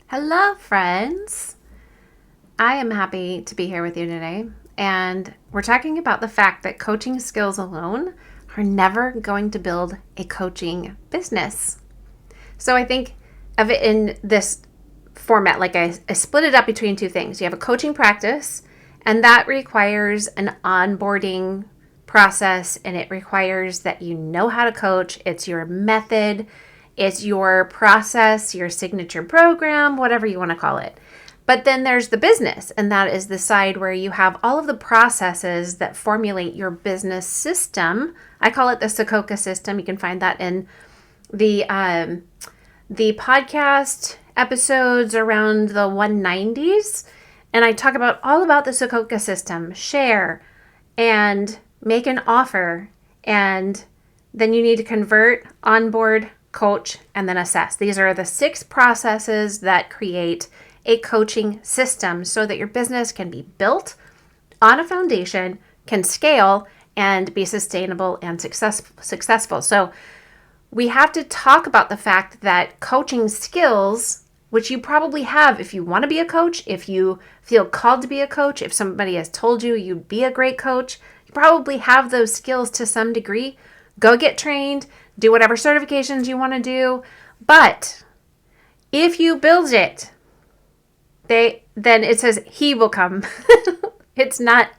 Hello, friends. I am happy to be here with you today. And we're talking about the fact that coaching skills alone are never going to build a coaching business. So I think of it in this format, like I split it up between two things. You have a coaching practice, and that requires an onboarding process, and it requires that you know how to coach. It's your method, it's your process, your signature program, whatever you want to call it. But then there's the business, and that is the side where you have all of the processes that formulate your business system. I call it the Sokoka system. You can find that in the podcast episodes around the 190s. And I talk about all about the Sokoka system. Share and make an offer, and then you need to convert, onboard, coach, and then assess. These are the 6 processes that create a coaching system so that your business can be built on a foundation, can scale, and be sustainable and successful. So we have to talk about the fact that coaching skills, which you probably have if you want to be a coach, if you feel called to be a coach, if somebody has told you you'd be a great coach, you probably have those skills to some degree. Go get trained, do whatever certifications you want to do. But if you build it, then it says he will come. It's not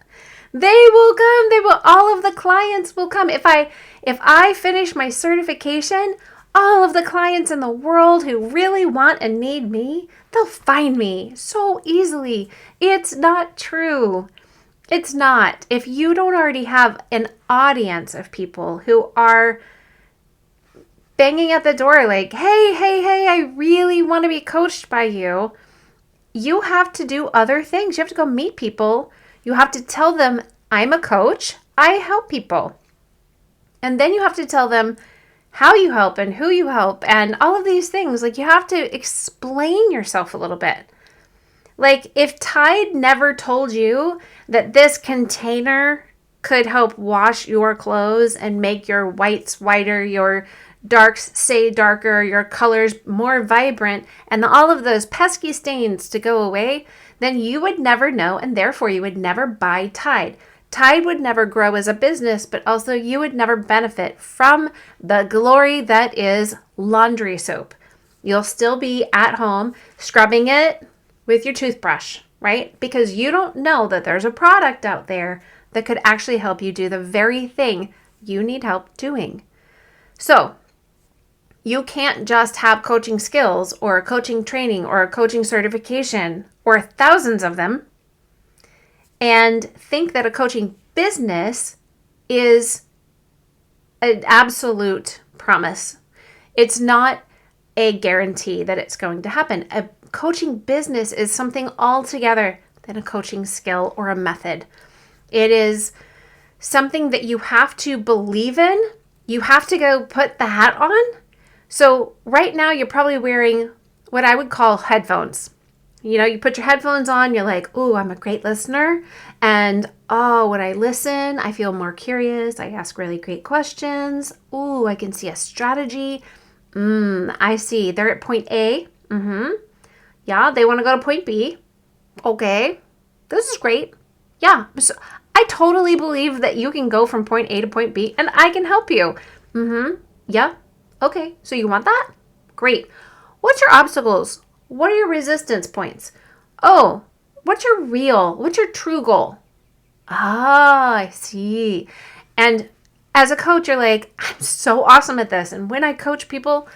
they will come. All of the clients will come. If I finish my certification, all of the clients in the world who really want and need me, they'll find me so easily. It's not true. It's not. If you don't already have an audience of people who are banging at the door like, hey, I really want to be coached by you, you have to do other things. You have to go meet people. You have to tell them, I'm a coach. I help people. And then you have to tell them how you help and who you help and all of these things. Like, you have to explain yourself a little bit. Like, if Tide never told you that this container could help wash your clothes and make your whites whiter, your darks stay darker, your colors more vibrant, and all of those pesky stains to go away, then you would never know, and therefore you would never buy Tide. Tide would never grow as a business, but also you would never benefit from the glory that is laundry soap. You'll still be at home scrubbing it with your toothbrush, right? Because you don't know that there's a product out there that could actually help you do the very thing you need help doing. So you can't just have coaching skills or a coaching training or a coaching certification or thousands of them and think that a coaching business is an absolute promise. It's not a guarantee that it's going to happen. A coaching business is something altogether than a coaching skill or a method. It is something that you have to believe in. You have to go put the hat on. So right now you're probably wearing what I would call headphones. You know, you put your headphones on, you're like, ooh, I'm a great listener. And when I listen, I feel more curious. I ask really great questions. Ooh, I can see a strategy. I see. They're at point A. Yeah, they want to go to point B. Okay, this is great. Yeah, so I totally believe that you can go from point A to point B and I can help you. Yeah. Okay, so you want that? Great. What's your obstacles? What are your resistance points? Oh, what's your true goal? Ah, I see. And as a coach, you're like, I'm so awesome at this. And when I coach people,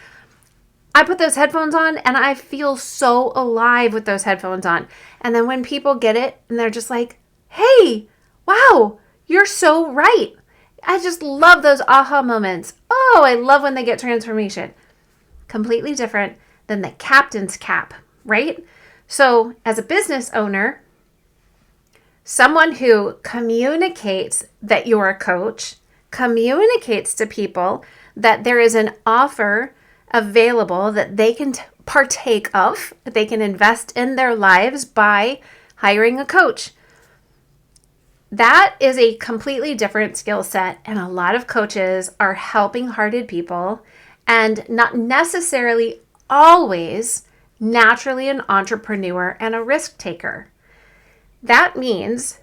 I put those headphones on and I feel so alive with those headphones on. And then when people get it and they're just like, hey, wow, you're so right. I just love those aha moments. Oh, I love when they get transformation. Completely different than the captain's cap, right? So as a business owner, someone who communicates that you're a coach, communicates to people that there is an offer available that they can partake of, that they can invest in their lives by hiring a coach. That is a completely different skill set, and a lot of coaches are helping hearted people and not necessarily always naturally an entrepreneur and a risk taker. That means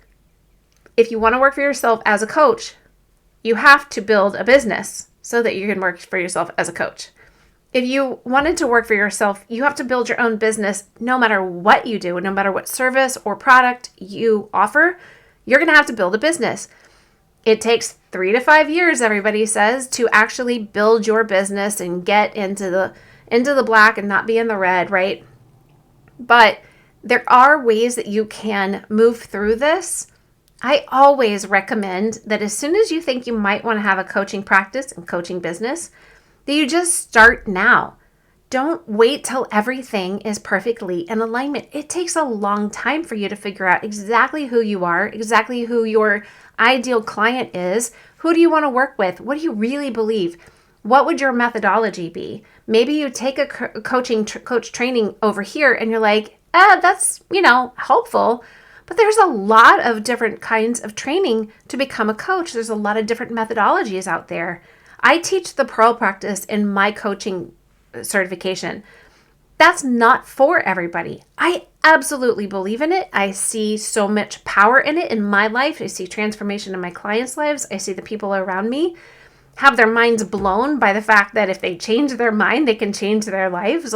if you want to work for yourself as a coach, you have to build a business so that you can work for yourself as a coach. If you wanted to work for yourself, you have to build your own business no matter what you do, no matter what service or product you offer, you're going to have to build a business. It takes 3 to 5 years, everybody says, to actually build your business and get into the black and not be in the red, right? But there are ways that you can move through this. I always recommend that as soon as you think you might want to have a coaching practice and coaching business, that you just start now. Don't wait till everything is perfectly in alignment. It takes a long time for you to figure out exactly who you are, exactly who your ideal client is. Who do you want to work with? What do you really believe? What would your methodology be? Maybe you take a coach training over here and you're like, that's, helpful. But there's a lot of different kinds of training to become a coach. There's a lot of different methodologies out there. I teach the Pearl practice in my coaching certification. That's not for everybody. I absolutely believe in it. I see so much power in it in my life. I see transformation in my clients' lives. I see the people around me have their minds blown by the fact that if they change their mind, they can change their lives.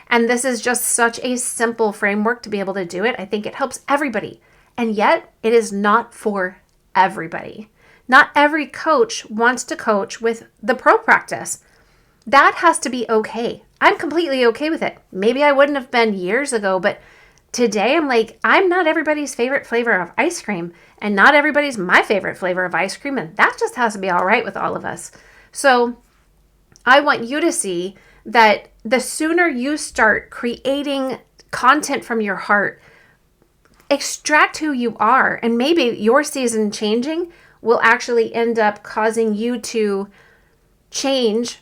And this is just such a simple framework to be able to do it. I think it helps everybody. And yet, it is not for everybody. Not every coach wants to coach with the Pearl practice. That has to be okay. I'm completely okay with it. Maybe I wouldn't have been years ago, but today I'm not everybody's favorite flavor of ice cream, and not everybody's my favorite flavor of ice cream, and that just has to be all right with all of us. So I want you to see that the sooner you start creating content from your heart, extract who you are, and maybe your season changing will actually end up causing you to change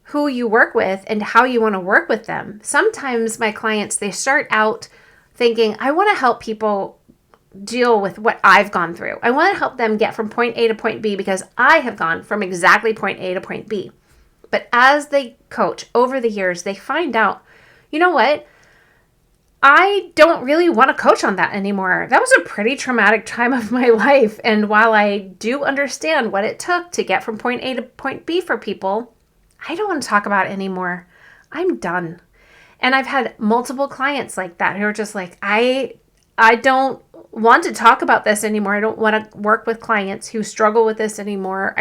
who you work with and how you want to work with them. Sometimes my clients, they start out thinking, I want to help people deal with what I've gone through. I want to help them get from point A to point B because I have gone from exactly point A to point B. But as they coach over the years, they find out, you know what? I don't really want to coach on that anymore. That was a pretty traumatic time of my life. And while I do understand what it took to get from point A to point B for people, I don't want to talk about it anymore. I'm done. And I've had multiple clients like that who are just like, I don't want to talk about this anymore. I don't want to work with clients who struggle with this anymore.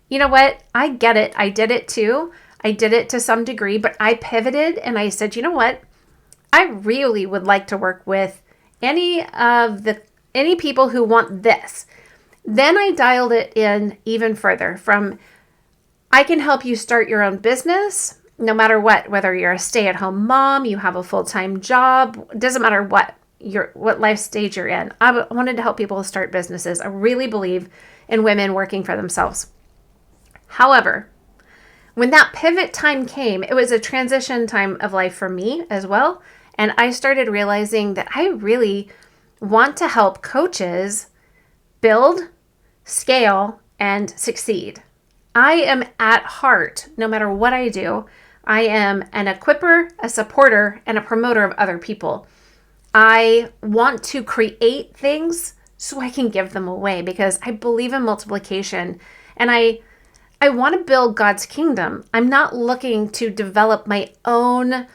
You know what? I get it. I did it too. I did it to some degree, but I pivoted and I said, you know what? I really would like to work with any people who want this. Then I dialed it in even further from, I can help you start your own business no matter what, whether you're a stay-at-home mom, you have a full-time job, doesn't matter what life stage you're in. I wanted to help people start businesses. I really believe in women working for themselves. However, when that pivot time came, it was a transition time of life for me as well. And I started realizing that I really want to help coaches build, scale, and succeed. I am at heart, no matter what I do, I am an equipper, a supporter, and a promoter of other people. I want to create things so I can give them away because I believe in multiplication and I want to build God's kingdom. I'm not looking to develop my own,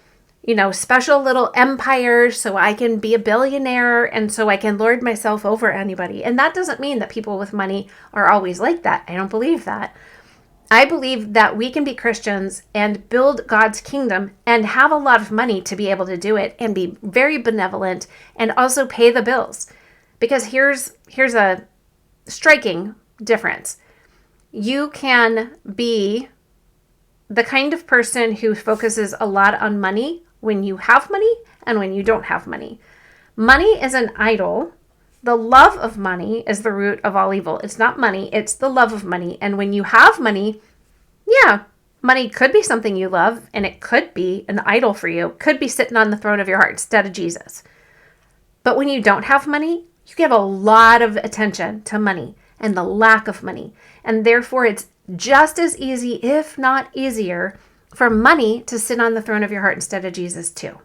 special little empire so I can be a billionaire and so I can lord myself over anybody. And that doesn't mean that people with money are always like that. I don't believe that. I believe that we can be Christians and build God's kingdom and have a lot of money to be able to do it and be very benevolent and also pay the bills. Because here's a striking difference. You can be the kind of person who focuses a lot on money when you have money and when you don't have money. Money is an idol. The love of money is the root of all evil. It's not money, it's the love of money. And when you have money, money could be something you love, and it could be an idol for you. It could be sitting on the throne of your heart instead of Jesus. But when you don't have money, you give a lot of attention to money and the lack of money. And therefore, it's just as easy, if not easier, for money to sit on the throne of your heart instead of Jesus too.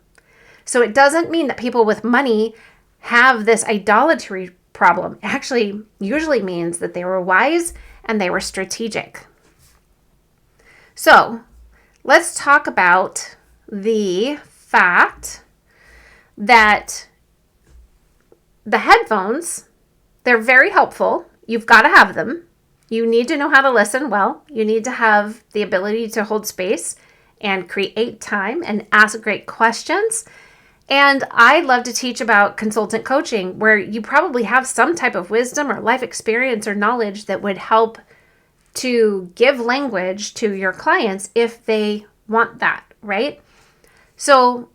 So it doesn't mean that people with money have this idolatry problem. It actually usually means that they were wise and they were strategic. So let's talk about the fact that the headphones, they're very helpful. You've got to have them. You need to know how to listen well. You need to have the ability to hold space and create time and ask great questions. And I love to teach about consultant coaching, where you probably have some type of wisdom or life experience or knowledge that would help to give language to your clients if they want that, right? So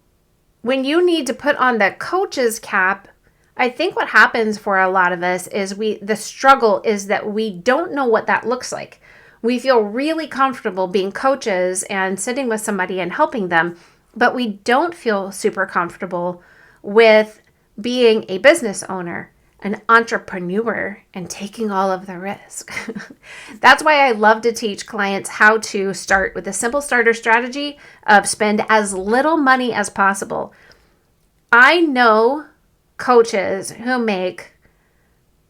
when you need to put on the coach's cap, I think what happens for a lot of us is the struggle is that we don't know what that looks like. We feel really comfortable being coaches and sitting with somebody and helping them, but we don't feel super comfortable with being a business owner, an entrepreneur, and taking all of the risk. That's why I love to teach clients how to start with a simple starter strategy of spend as little money as possible. I know coaches who make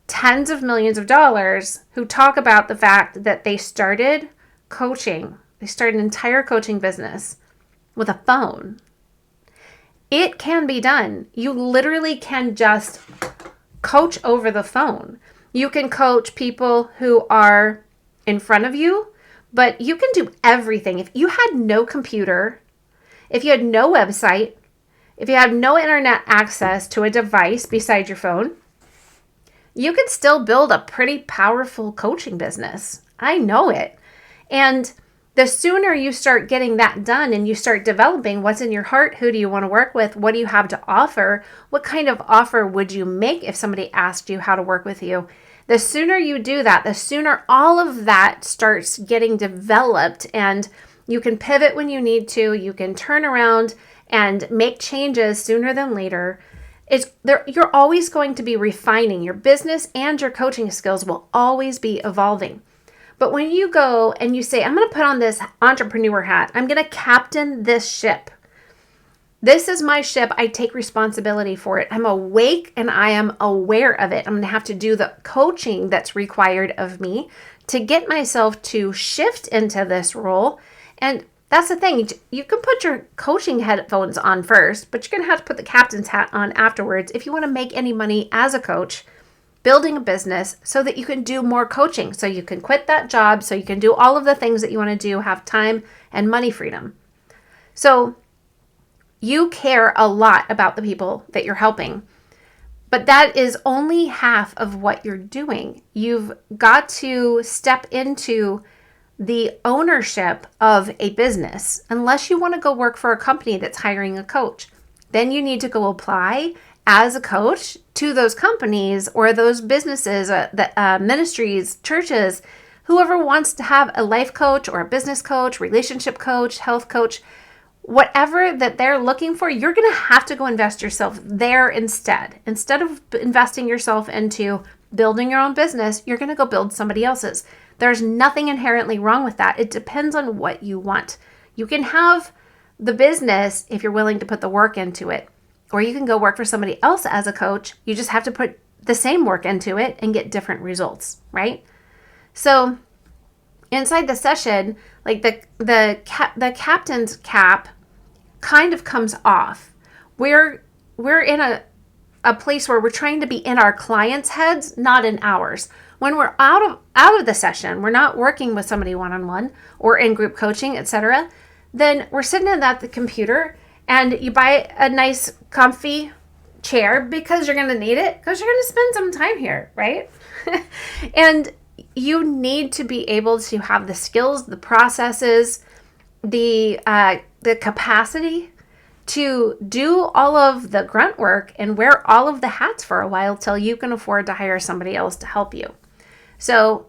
tens of millions of dollars who talk about the fact that they started coaching. They started an entire coaching business with a phone. It can be done. You literally can just coach over the phone. You can coach people who are in front of you, but you can do everything. If you had no computer, if you had no website, if you had no internet access to a device beside your phone, you could still build a pretty powerful coaching business. I know it. And the sooner you start getting that done and you start developing what's in your heart, who do you want to work with, what do you have to offer, what kind of offer would you make if somebody asked you how to work with you, the sooner you do that, the sooner all of that starts getting developed, and you can pivot when you need to, you can turn around and make changes sooner than later. You're always going to be refining. Your business and your coaching skills will always be evolving. But when you go and you say, I'm going to put on this entrepreneur hat, I'm going to captain this ship. This is my ship. I take responsibility for it. I'm awake and I am aware of it. I'm going to have to do the coaching that's required of me to get myself to shift into this role. And that's the thing. You can put your coaching headphones on first, but you're going to have to put the captain's hat on afterwards if you want to make any money as a coach, building a business so that you can do more coaching, so you can quit that job, so you can do all of the things that you want to do, have time and money freedom. So you care a lot about the people that you're helping, but that is only half of what you're doing. You've got to step into the ownership of a business. Unless you want to go work for a company that's hiring a coach, then you need to go apply as a coach to those companies or those businesses, ministries, churches, whoever wants to have a life coach or a business coach, relationship coach, health coach, whatever that they're looking for, you're going to have to go invest yourself there instead. Instead of investing yourself into building your own business, you're going to go build somebody else's. There's nothing inherently wrong with that. It depends on what you want. You can have the business if you're willing to put the work into it, or you can go work for somebody else as a coach. You just have to put the same work into it and get different results, right? So inside the session, like the captain's cap kind of comes off. We're in a place where we're trying to be in our clients' heads, not in ours. When we're out of the session, we're not working with somebody one-on-one or in group coaching, etc., then we're sitting at the computer and you buy a nice comfy chair because you're going to need it, because you're going to spend some time here, right? And you need to be able to have the skills, the processes, the capacity to do all of the grunt work and wear all of the hats for a while till you can afford to hire somebody else to help you. So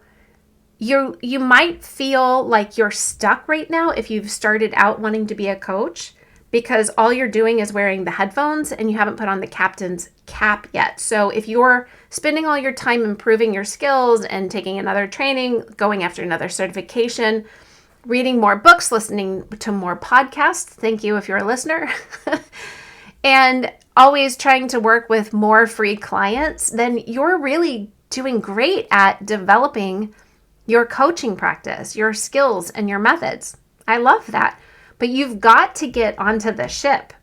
you might feel like you're stuck right now if you've started out wanting to be a coach, because all you're doing is wearing the headphones and you haven't put on the captain's cap yet. So if you're spending all your time improving your skills and taking another training, going after another certification, reading more books, listening to more podcasts. Thank you if you're a listener. And always trying to work with more free clients, then you're really doing great at developing your coaching practice, your skills, and your methods. I love that. But you've got to get onto the ship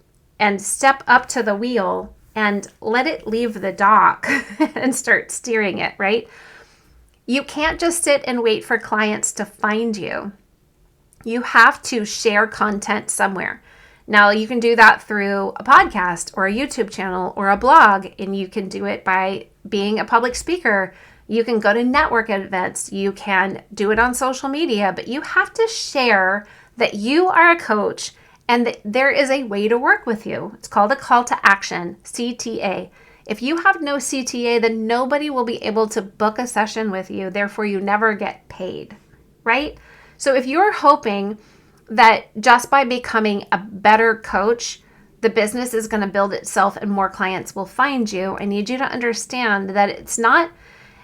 and step up to the wheel and let it leave the dock and start steering it, right? You can't just sit and wait for clients to find you. You have to share content somewhere. Now, you can do that through a podcast or a YouTube channel or a blog, and you can do it by being a public speaker. You can go to network events. You can do it on social media, but you have to share that you are a coach and that there is a way to work with you. It's called a call to action, CTA. If you have no CTA, then nobody will be able to book a session with you. Therefore, you never get paid, right? So if you're hoping that just by becoming a better coach, the business is going to build itself and more clients will find you, I need you to understand that it's not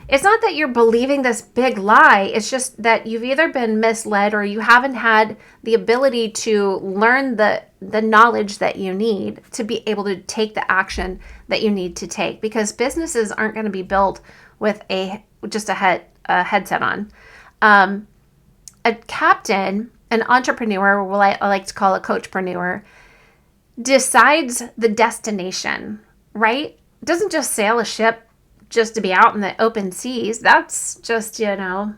that you're believing this big lie. It's just that you've either been misled or you haven't had the ability to learn the knowledge that you need to be able to take the action that you need to take, because businesses aren't going to be built with just a headset on. A captain, an entrepreneur, what I like to call a coachpreneur, decides the destination, right? Doesn't just sail a ship just to be out in the open seas. That's just, a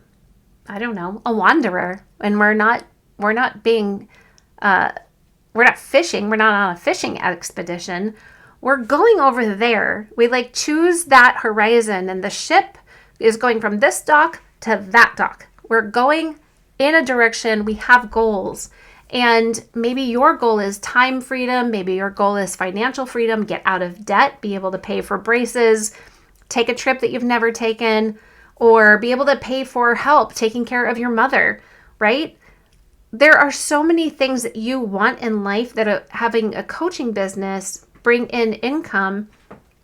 wanderer. And we're not fishing. We're not on a fishing expedition. We're going over there. We choose that horizon, and the ship is going from this dock to that dock. We're going in a direction. We have goals. And maybe your goal is time freedom. Maybe your goal is financial freedom, get out of debt, be able to pay for braces, take a trip that you've never taken, or be able to pay for help taking care of your mother, right? There are so many things that you want in life that having a coaching business bring in income,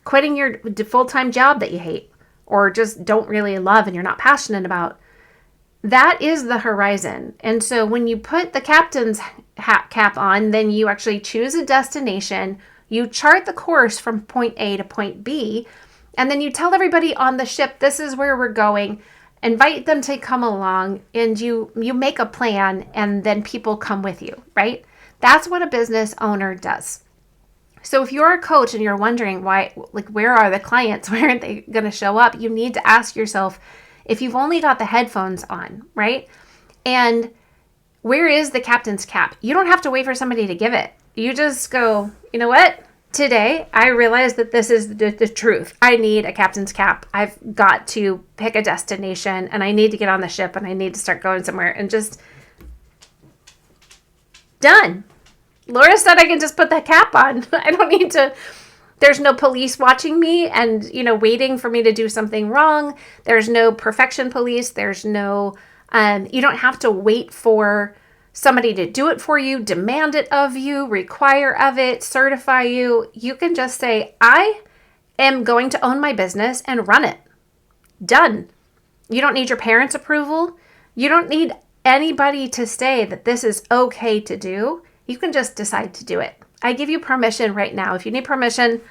quitting your full-time job that you hate or just don't really love and you're not passionate about. That is the horizon. And so when you put the captain's hat cap on, then you actually choose a destination, you chart the course from point A to point B, and then you tell everybody on the ship, this is where we're going, invite them to come along, and you make a plan, and then people come with you, right? That's what a business owner does. So if you're a coach and you're wondering why, where are the clients? Where aren't they going to show up? You need to ask yourself, if you've only got the headphones on, right? And where is the captain's cap? You don't have to wait for somebody to give it. You just go, you know what? Today, I realize that this is the truth. I need a captain's cap. I've got to pick a destination, and I need to get on the ship, and I need to start going somewhere, and just done. Laura said I can just put that cap on. I don't need to. There's no police watching me and, waiting for me to do something wrong. There's no perfection police. There's no, you don't have to wait for somebody to do it for you, demand it of you, require of it, certify you. You can just say, I am going to own my business and run it. Done. You don't need your parents' approval. You don't need anybody to say that this is okay to do. You can just decide to do it. I give you permission right now. If you need permission,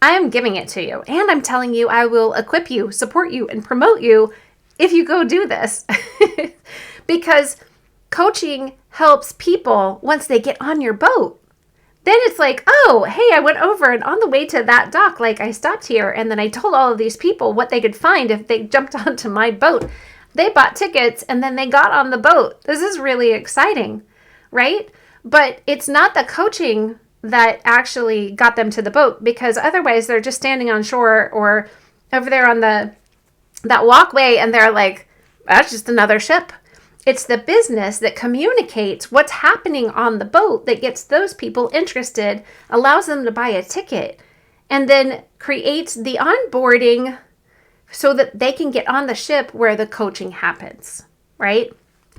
I am giving it to you. And I'm telling you, I will equip you, support you, and promote you if you go do this. Because coaching helps people once they get on your boat. Then it's like, oh, hey, I went over and on the way to that dock, I stopped here and then I told all of these people what they could find if they jumped onto my boat. They bought tickets and then they got on the boat. This is really exciting, right? But it's not the coaching that actually got them to the boat, because otherwise they're just standing on shore or over there on that walkway and they're like, that's just another ship. It's the business that communicates what's happening on the boat that gets those people interested, allows them to buy a ticket, and then creates the onboarding so that they can get on the ship where the coaching happens, right?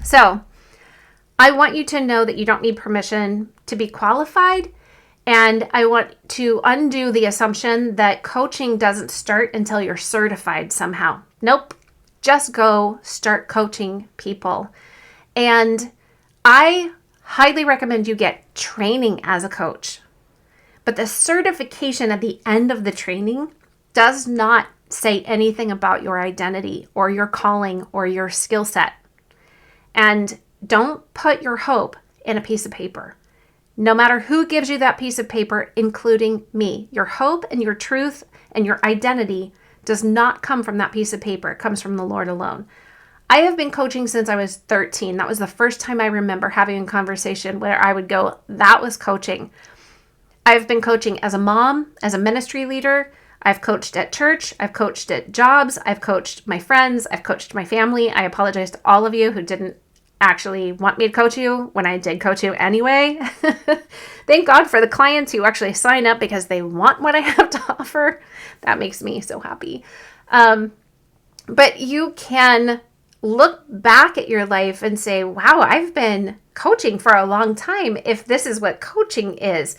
So I want you to know that you don't need permission to be qualified. And I want to undo the assumption that coaching doesn't start until you're certified somehow. Nope. Just go start coaching people. And I highly recommend you get training as a coach. But the certification at the end of the training does not say anything about your identity or your calling or your skill set. And don't put your hope in a piece of paper. No matter who gives you that piece of paper, including me, your hope and your truth and your identity does not come from that piece of paper. It comes from the Lord alone. I have been coaching since I was 13. That was the first time I remember having a conversation where I would go, that was coaching. I've been coaching as a mom, as a ministry leader. I've coached at church. I've coached at jobs. I've coached my friends. I've coached my family. I apologize to all of you who didn't actually want me to coach you when I did coach you anyway. Thank God for the clients who actually sign up because they want what I have to offer. That makes me so happy. But you can look back at your life and say, wow, I've been coaching for a long time if this is what coaching is.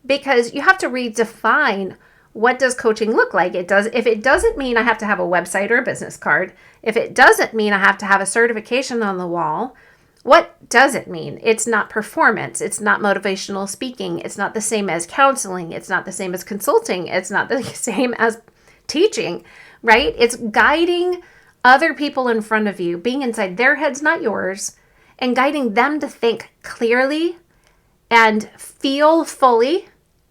Because you have to redefine, what does coaching look like? If it doesn't mean I have to have a website or a business card, if it doesn't mean I have to have a certification on the wall, what does it mean? It's not performance. It's not motivational speaking. It's not the same as counseling. It's not the same as consulting. It's not the same as teaching, right? It's guiding other people in front of you, being inside their heads, not yours, and guiding them to think clearly and feel fully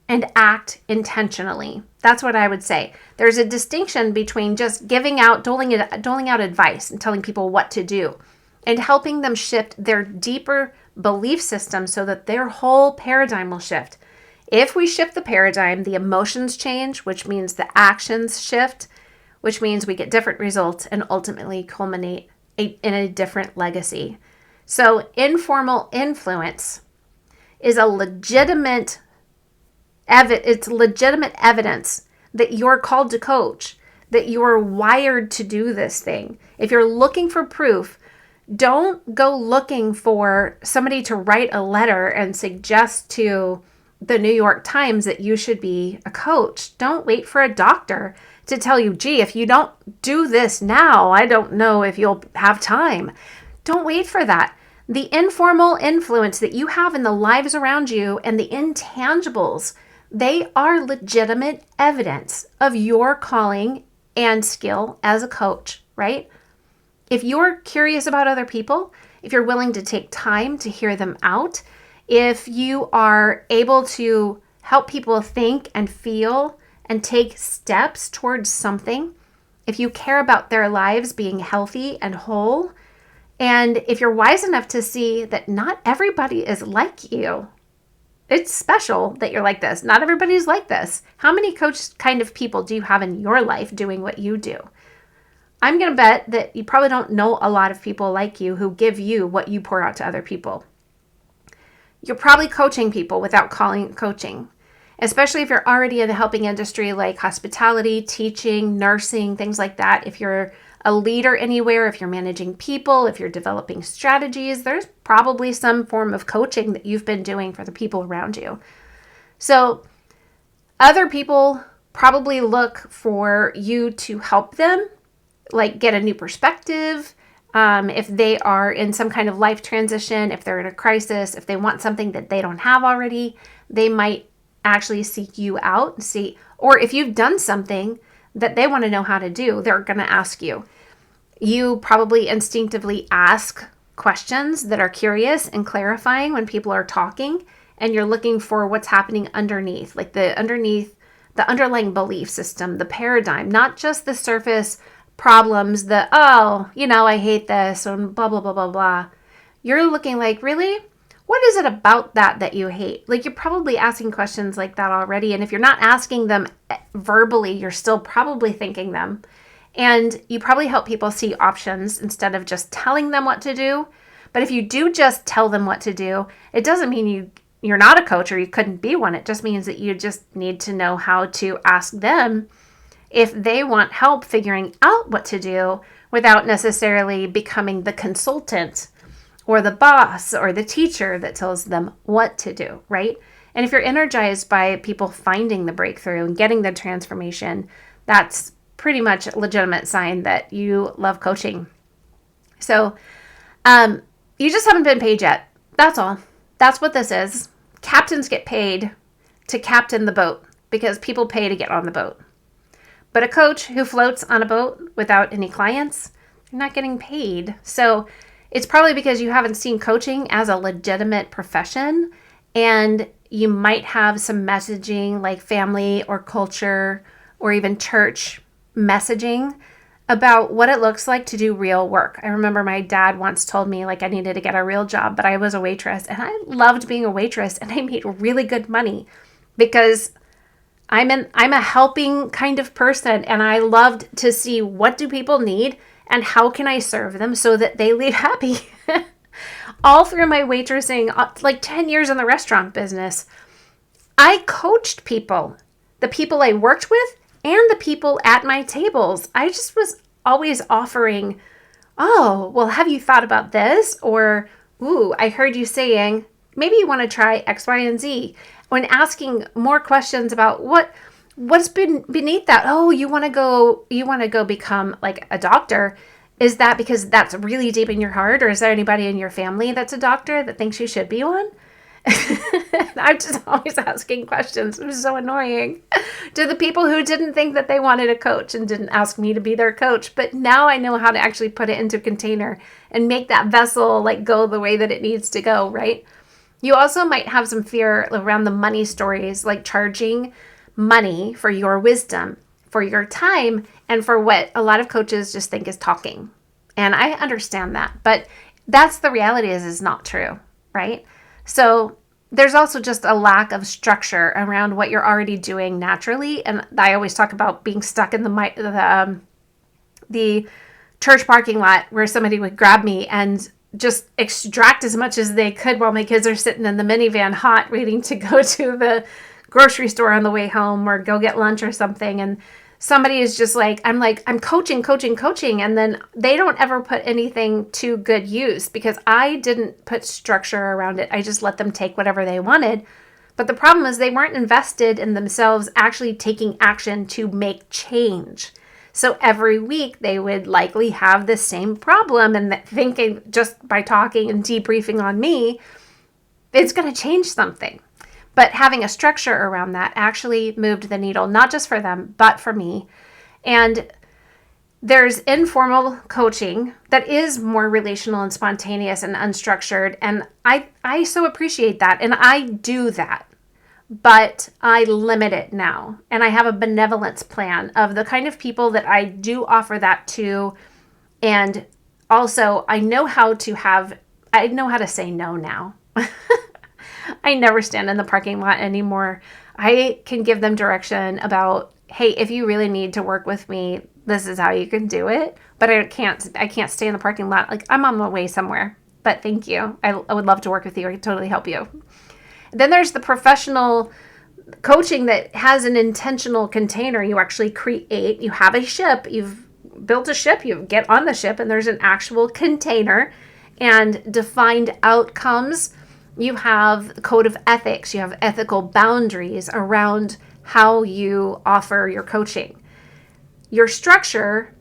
and act intentionally. That's what I would say. There's a distinction between just doling out advice and telling people what to do and helping them shift their deeper belief system so that their whole paradigm will shift. If we shift the paradigm, the emotions change, which means the actions shift, which means we get different results and ultimately culminate in a different legacy. So informal influence is legitimate evidence that you're called to coach, that you're wired to do this thing. If you're looking for proof, don't go looking for somebody to write a letter and suggest to the New York Times that you should be a coach. Don't wait for a doctor to tell you, gee, if you don't do this now, I don't know if you'll have time. Don't wait for that. The informal influence that you have in the lives around you and the intangibles, they are legitimate evidence of your calling and skill as a coach, right? If you're curious about other people, if you're willing to take time to hear them out, if you are able to help people think and feel and take steps towards something, if you care about their lives being healthy and whole, and if you're wise enough to see that not everybody is like you, it's special that you're like this. Not everybody's like this. How many coach kind of people do you have in your life doing what you do? I'm going to bet that you probably don't know a lot of people like you who give you what you pour out to other people. You're probably coaching people without calling it coaching, especially if you're already in the helping industry like hospitality, teaching, nursing, things like that. If you're a leader anywhere, if you're managing people, if you're developing strategies, there's probably some form of coaching that you've been doing for the people around you. So other people probably look for you to help them, like get a new perspective. If they are in some kind of life transition, if they're in a crisis, if they want something that they don't have already, they might actually seek you out and see, or if you've done something that they want to know how to do, they're going to ask you. You probably instinctively ask questions that are curious and clarifying when people are talking, and you're looking for what's happening underneath, like the underlying belief system, the paradigm, not just the surface problems, I hate this, and blah, blah, blah, blah, blah. You're looking like, really? What is it about that you hate? Like, you're probably asking questions like that already. And if you're not asking them verbally, you're still probably thinking them. And you probably help people see options instead of just telling them what to do. But if you do just tell them what to do, it doesn't mean you're not a coach or you couldn't be one. It just means that you just need to know how to ask them if they want help figuring out what to do without necessarily becoming the consultant or the boss or the teacher that tells them what to do, right? And if you're energized by people finding the breakthrough and getting the transformation, that's pretty much a legitimate sign that you love coaching. So you just haven't been paid yet. That's all. That's what this is. Captains get paid to captain the boat because people pay to get on the boat. But a coach who floats on a boat without any clients, they're not getting paid. So it's probably because you haven't seen coaching as a legitimate profession, and you might have some messaging like family or culture or even church messaging about what it looks like to do real work. I remember my dad once told me like I needed to get a real job, but I was a waitress and I loved being a waitress and I made really good money because I'm a helping kind of person, and I loved to see what do people need and how can I serve them so that they leave happy. All through my waitressing, like 10 years in the restaurant business, I coached people, the people I worked with and the people at my tables. I just was always offering, oh, well, have you thought about this? Or, ooh, I heard you saying, maybe you want to try X, Y, and Z. When asking more questions about what's been beneath that. Oh, you want to go become like a doctor. Is that because that's really deep in your heart? Or is there anybody in your family that's a doctor that thinks you should be one? I'm just always asking questions. It was so annoying to the people who didn't think that they wanted a coach and didn't ask me to be their coach. But now I know how to actually put it into a container and make that vessel like go the way that it needs to go, right? You also might have some fear around the money stories, like charging money for your wisdom, for your time, and for what a lot of coaches just think is talking. And I understand that, but that's the reality is not true, right? So there's also just a lack of structure around what you're already doing naturally. And I always talk about being stuck in the church parking lot where somebody would grab me and just extract as much as they could while my kids are sitting in the minivan hot waiting to go to the grocery store on the way home or go get lunch or something. And somebody is just like, I'm coaching. And then they don't ever put anything to good use because I didn't put structure around it. I just let them take whatever they wanted. But the problem is they weren't invested in themselves actually taking action to make change. So every week they would likely have the same problem and thinking just by talking and debriefing on me, it's going to change something. But having a structure around that actually moved the needle, not just for them, but for me. And there's informal coaching that is more relational and spontaneous and unstructured. And I so appreciate that. And I do that. But I limit it now. And I have a benevolence plan of the kind of people that I do offer that to. And also I know how to say no now. I never stand in the parking lot anymore. I can give them direction about, hey, if you really need to work with me, this is how you can do it. But I can't stay in the parking lot. Like I'm on my way somewhere. But thank you. I would love to work with you. I can totally help you. Then there's the professional coaching that has an intentional container. You actually create, you have a ship, you've built a ship, you get on the ship, and there's an actual container and defined outcomes. You have a code of ethics, you have ethical boundaries around how you offer your coaching. Your structure,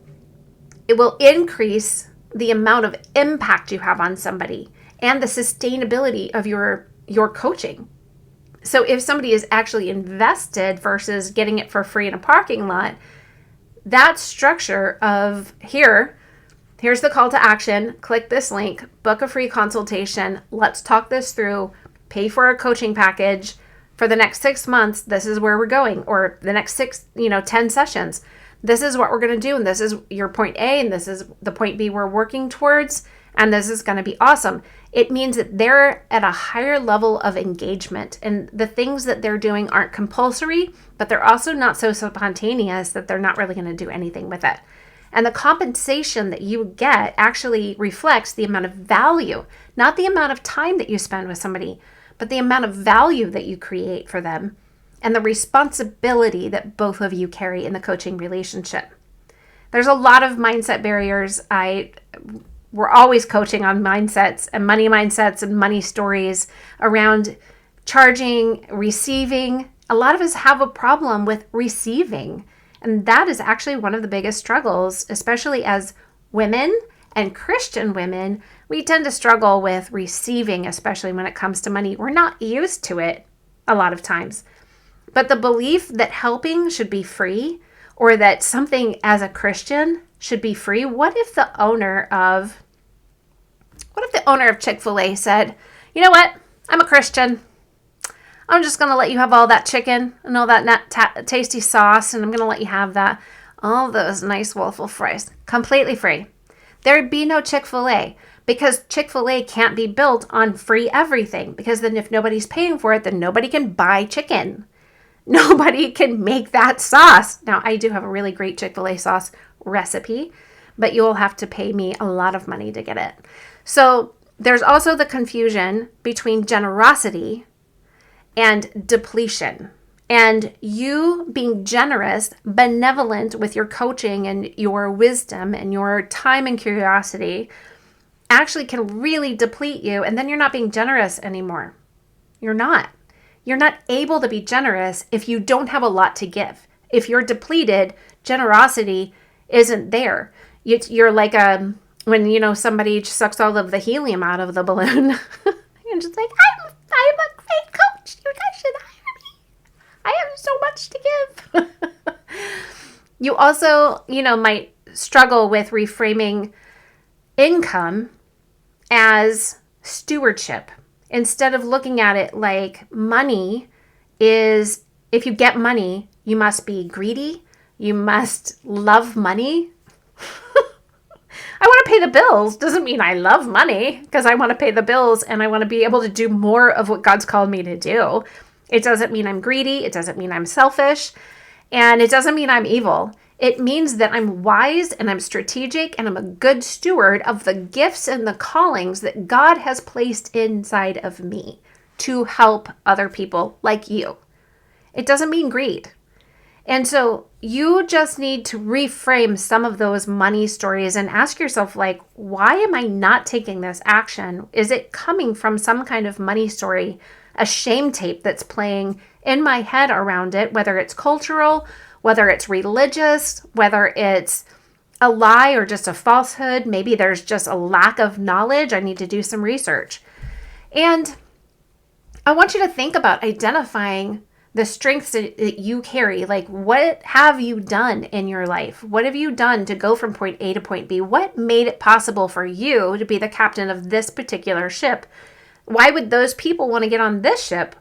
it will increase the amount of impact you have on somebody and the sustainability of your coaching. So if somebody is actually invested versus getting it for free in a parking lot, that structure of here's the call to action, click this link, book a free consultation, let's talk this through, pay for a coaching package for the next 6 months, this is where we're going, or the next 10 sessions. This is what we're going to do, and this is your point A, and this is the point B we're working towards, and this is going to be awesome. It means that they're at a higher level of engagement, and the things that they're doing aren't compulsory, but they're also not so spontaneous that they're not really going to do anything with it. And the compensation that you get actually reflects the amount of value, not the amount of time that you spend with somebody, but the amount of value that you create for them and the responsibility that both of you carry in the coaching relationship. There's a lot of mindset barriers. We're always coaching on mindsets and money stories around charging, receiving. A lot of us have a problem with receiving. And that is actually one of the biggest struggles, especially as women And Christian women, we tend to struggle with receiving, especially when it comes to money. We're not used to it a lot of times. But the belief that helping should be free, or that something as a Christian should be free. What if the owner of Chick-fil-A said, you know what? I'm a Christian. I'm just going to let you have all that chicken and all that tasty sauce, and I'm going to let you have all those nice waffle fries completely free. There'd be no Chick-fil-A, because Chick-fil-A can't be built on free everything, because then if nobody's paying for it, then nobody can buy chicken. Nobody can make that sauce. Now, I do have a really great Chick-fil-A sauce recipe, but you'll have to pay me a lot of money to get it. So there's also the confusion between generosity and depletion. And you being generous, benevolent with your coaching and your wisdom and your time and curiosity actually can really deplete you. And then you're not being generous anymore. You're not. You're not able to be generous if you don't have a lot to give. If you're depleted, generosity isn't there. You're like when somebody sucks all of the helium out of the balloon. You're just like, I'm a great coach. You guys should hire me. I have so much to give. You also, might struggle with reframing income as stewardship. Instead of looking at it like money is, if you get money, you must be greedy. You must love money. I want to pay the bills doesn't mean I love money, because I want to pay the bills and I want to be able to do more of what God's called me to do. It doesn't mean I'm greedy. It doesn't mean I'm selfish. And it doesn't mean I'm evil. It means that I'm wise and I'm strategic and I'm a good steward of the gifts and the callings that God has placed inside of me to help other people like you. It doesn't mean greed. And so you just need to reframe some of those money stories and ask yourself, like, why am I not taking this action? Is it coming from some kind of money story, a shame tape that's playing in my head around it, whether it's cultural, whether it's religious, whether it's a lie or just a falsehood? Maybe there's just a lack of knowledge. I need to do some research. And I want you to think about identifying the strengths that you carry. Like, what have you done in your life? What have you done to go from point A to point B? What made it possible for you to be the captain of this particular ship? Why would those people want to get on this ship?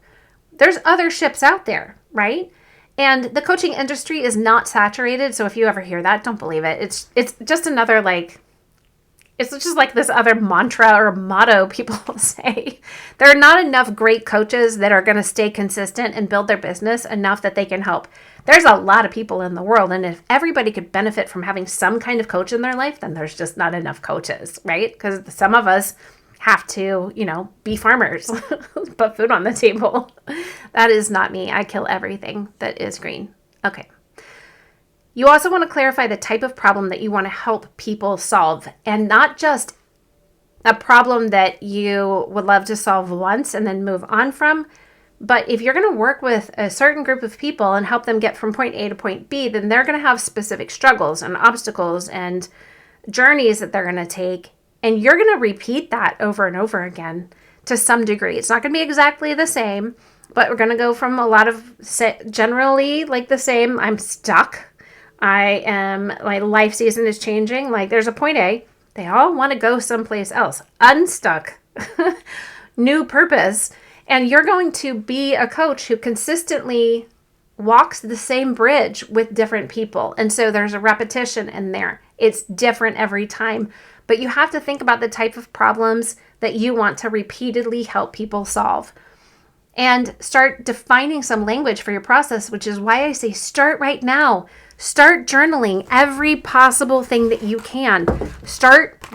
There's other ships out there, right? And the coaching industry is not saturated. So if you ever hear that, don't believe it. It's just another, it's just like this other mantra or motto people say. There are not enough great coaches that are going to stay consistent and build their business enough that they can help. There's a lot of people in the world. And if everybody could benefit from having some kind of coach in their life, then there's just not enough coaches, right? Because some of us have to, be farmers, put food on the table. That is not me. I kill everything that is green. Okay. You also want to clarify the type of problem that you want to help people solve, and not just a problem that you would love to solve once and then move on from. But if you're going to work with a certain group of people and help them get from point A to point B, then they're going to have specific struggles and obstacles and journeys that they're going to take. And you're going to repeat that over and over again to some degree. It's not going to be exactly the same, but we're going to go from a lot of generally like the same. I'm stuck. My life season is changing. Like, there's a point A. They all want to go someplace else. Unstuck. New purpose. And you're going to be a coach who consistently walks the same bridge with different people. And so there's a repetition in there. It's different every time. But you have to think about the type of problems that you want to repeatedly help people solve. And start defining some language for your process, which is why I say start right now. Start journaling every possible thing that you can.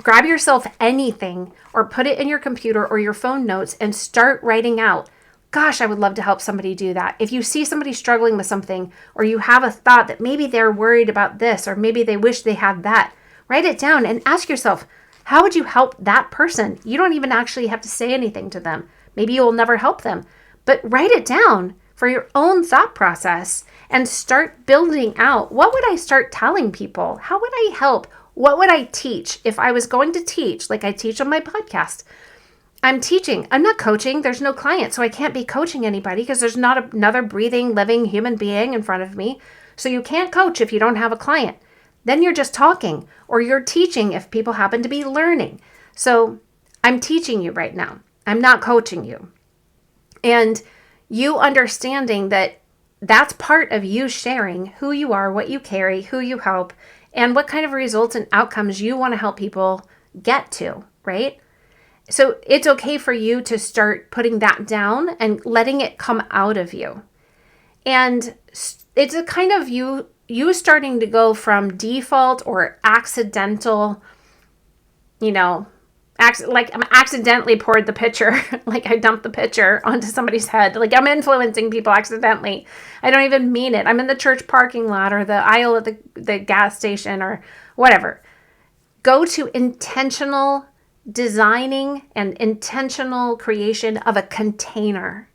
Grab yourself anything or put it in your computer or your phone notes and start writing out. Gosh, I would love to help somebody do that. If you see somebody struggling with something, or you have a thought that maybe they're worried about this, or maybe they wish they had that, write it down and ask yourself, how would you help that person? You don't even actually have to say anything to them. Maybe you'll never help them, but write it down for your own thought process and start building out. What would I start telling people? How would I help? What would I teach if I was going to teach like I teach on my podcast? I'm teaching. I'm not coaching. There's no client, so I can't be coaching anybody because there's not another breathing, living human being in front of me. So you can't coach if you don't have a client. Then you're just talking, or you're teaching if people happen to be learning. So I'm teaching you right now. I'm not coaching you. And you understanding that that's part of you sharing who you are, what you carry, who you help, and what kind of results and outcomes you want to help people get to, right? So it's okay for you to start putting that down and letting it come out of you. And it's a kind of you starting to go from default or accidental, like I'm accidentally poured the pitcher, like I dumped the pitcher onto somebody's head. Like I'm influencing people accidentally. I don't even mean it. I'm in the church parking lot or the aisle at the gas station or whatever. Go to intentional designing and intentional creation of a container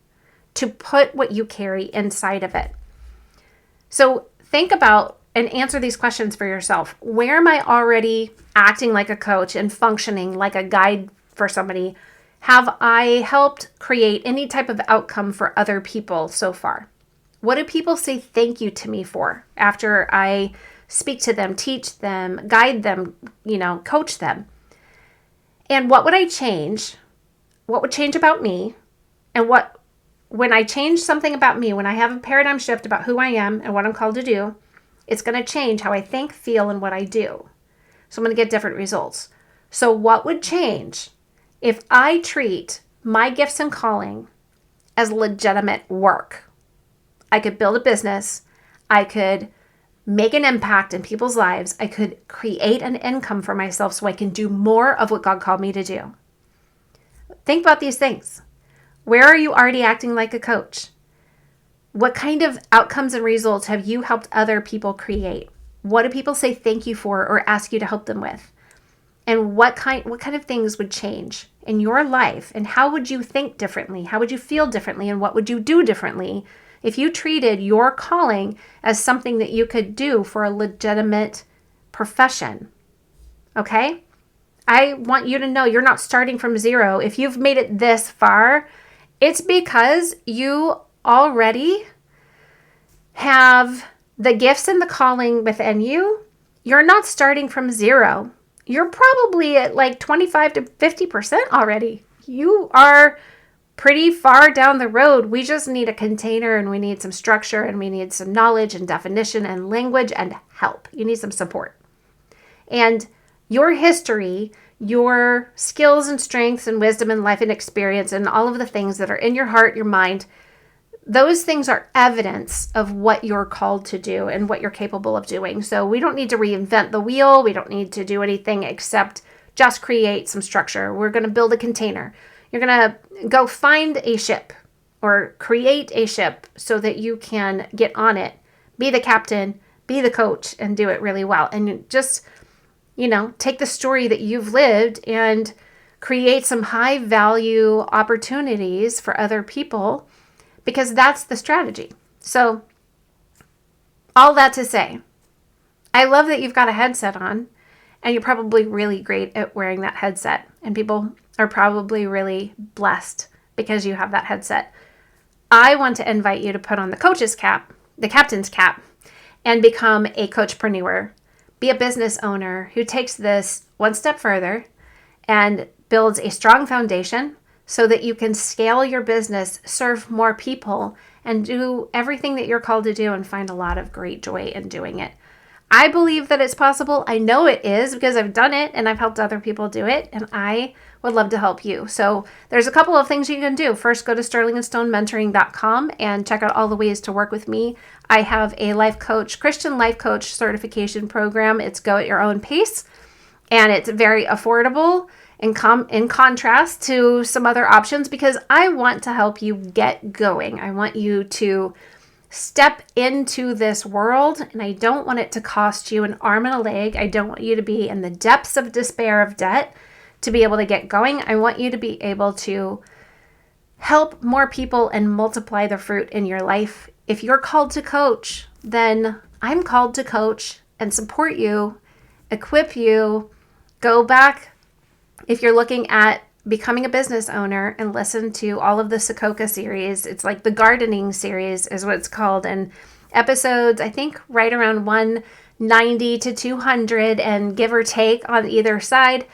to put what you carry inside of it. So think about and answer these questions for yourself. Where am I already acting like a coach and functioning like a guide for somebody? Have I helped create any type of outcome for other people so far? What do people say thank you to me for after I speak to them, teach them, guide them, coach them? And what would I change? What would change about me? And when I change something about me, when I have a paradigm shift about who I am and what I'm called to do, it's going to change how I think, feel, and what I do. So I'm going to get different results. So what would change if I treat my gifts and calling as legitimate work? I could build a business. I could make an impact in people's lives. I could create an income for myself so I can do more of what God called me to do. Think about these things. Where are you already acting like a coach? What kind of outcomes and results have you helped other people create? What do people say thank you for or ask you to help them with? And what kind of things would change in your life? And how would you think differently? How would you feel differently? And what would you do differently if you treated your calling as something that you could do for a legitimate profession? Okay? I want you to know you're not starting from zero. If you've made it this far, it's because you already have the gifts and the calling within you. You're not starting from zero. You're probably at like 25 to 50% already. You are pretty far down the road. We just need a container and we need some structure and we need some knowledge and definition and language and help. You need some support. And your history, your skills and strengths and wisdom and life and experience and all of the things that are in your heart, your mind, those things are evidence of what you're called to do and what you're capable of doing. So we don't need to reinvent the wheel. We don't need to do anything except just create some structure. We're going to build a container. You're going to go find a ship or create a ship so that you can get on it, be the captain, be the coach, and do it really well. And just, take the story that you've lived and create some high value opportunities for other people, because that's the strategy. So all that to say, I love that you've got a headset on and you're probably really great at wearing that headset, and people are probably really blessed because you have that headset. I want to invite you to put on the coach's cap, the captain's cap, and become a coachpreneur. Be a business owner who takes this one step further and builds a strong foundation so that you can scale your business, serve more people, and do everything that you're called to do and find a lot of great joy in doing it. I believe that it's possible. I know it is because I've done it and I've helped other people do it, and I would love to help you. So there's a couple of things you can do. First, go to sterlingandstonementoring.com and check out all the ways to work with me. I have a Christian life coach certification program. It's go at your own pace, and it's very affordable in contrast to some other options, because I want to help you get going. I want you to step into this world, and I don't want it to cost you an arm and a leg. I don't want you to be in the depths of despair of debt to be able to get going. I want you to be able to help more people and multiply the fruit in your life. If you're called to coach, then I'm called to coach and support you equip you. Go back if you're looking at becoming a business owner and listen to all of the Socoka series. It's like the gardening series is what it's called. And episodes, I think right around 190 to 200 and give or take on either side.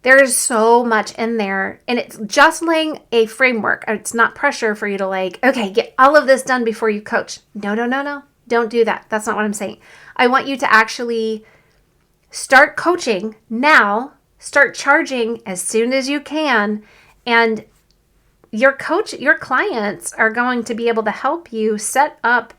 There's so much in there, and it's just laying a framework. It's not pressure for you to like, okay, get all of this done before you coach. No. Don't do that. That's not what I'm saying. I want you to actually start coaching now, start charging as soon as you can, and your clients are going to be able to help you set up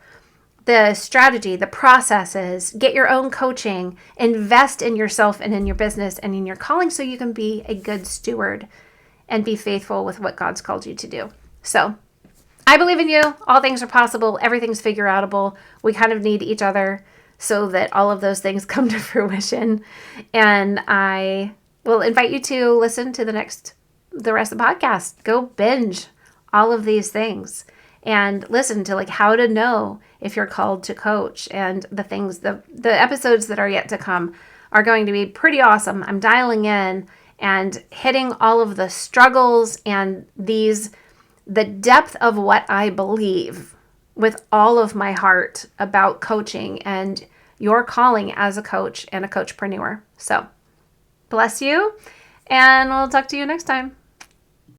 the strategy, the processes, get your own coaching, invest in yourself and in your business and in your calling so you can be a good steward and be faithful with what God's called you to do. So I believe in you. All things are possible. Everything's figure outable. We kind of need each other so that all of those things come to fruition. And I will invite you to listen to the rest of the podcast. Go binge all of these things and listen to like how to know if you're called to coach, and the things, the episodes that are yet to come are going to be pretty awesome. I'm dialing in and hitting all of the struggles and the depth of what I believe with all of my heart about coaching and your calling as a coach and a coachpreneur. So bless you, and we'll talk to you next time.